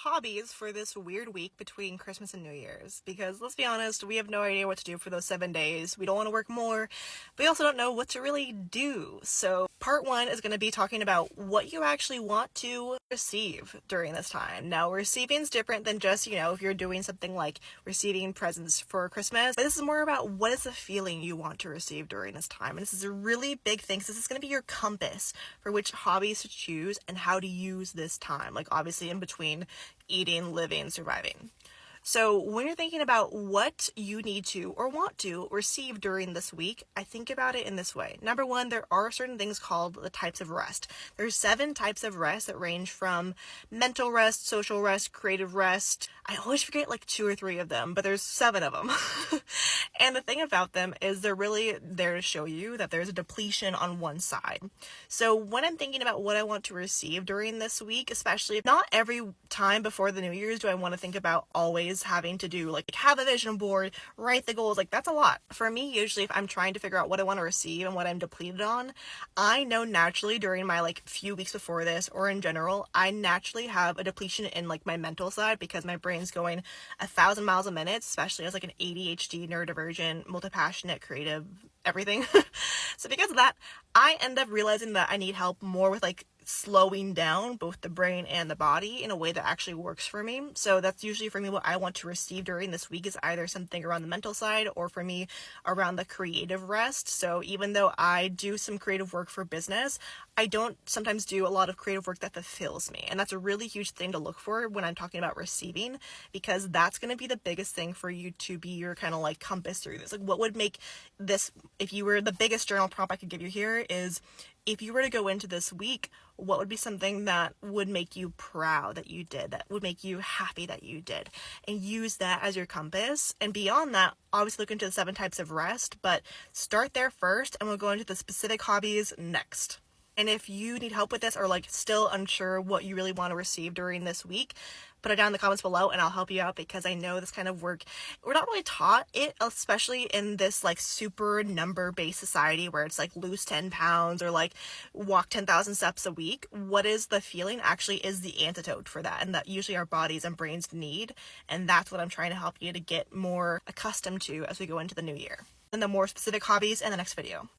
hobbies for this weird week between Christmas and New Year's. Because let's be honest, we have no idea what to do for those 7 days. We don't want to work more, but we also don't know what to really do. So part one is going to be talking about what you actually want to receive during this time. Now, receiving is different than just, if you're doing something like receiving presents for Christmas. But this is more about what is the feeling you want to receive during this time. And this is a really big thing. So this is going to be your compass for which hobbies to choose and how to use this time. Like obviously in between eating, living, surviving. So when you're thinking about what you need to or want to receive during this week, I think about it in this way. Number one, there are certain things called the types of rest. There's 7 types of rest that range from mental rest, social rest, creative rest. I always forget like 2 or 3 of them, but there's 7 of them. And the thing about them is they're really there to show you that there's a depletion on one side. So when I'm thinking about what I want to receive during this week, especially not every time before the New Year's do I want to think about always having to do like have a vision board, write the goals. Like that's a lot for me. Usually if I'm trying to figure out what I want to receive and what I'm depleted on, I know naturally during my like few weeks before this or in general, I naturally have a depletion in like my mental side because my brain's going 1,000 miles a minute, especially as like an ADHD, neurodivergent, multi-passionate, creative, everything. So because of that, I end up realizing that I need help more with like slowing down both the brain and the body in a way that actually works for me. So that's usually for me what I want to receive during this week is either something around the mental side or for me around the creative rest. So even though I do some creative work for business, I don't sometimes do a lot of creative work that fulfills me. And that's a really huge thing to look for when I'm talking about receiving, because that's going to be the biggest thing for you to be your kind of like compass through this. Like what would make this, if you were the biggest journal prompt I could give you here is, if you were to go into this week, what would be something that would make you proud that you did, that would make you happy that you did, and use that as your compass. And beyond that, obviously look into the 7 types of rest, but start there first and we'll go into the specific hobbies next. And if you need help with this or like still unsure what you really want to receive during this week, put it down in the comments below and I'll help you out, because I know this kind of work, we're not really taught it, especially in this like super number based society where it's like lose 10 pounds or like walk 10,000 steps a week. What is the feeling actually is the antidote for that, and that usually our bodies and brains need. And that's what I'm trying to help you to get more accustomed to as we go into the new year. And the more specific hobbies in the next video.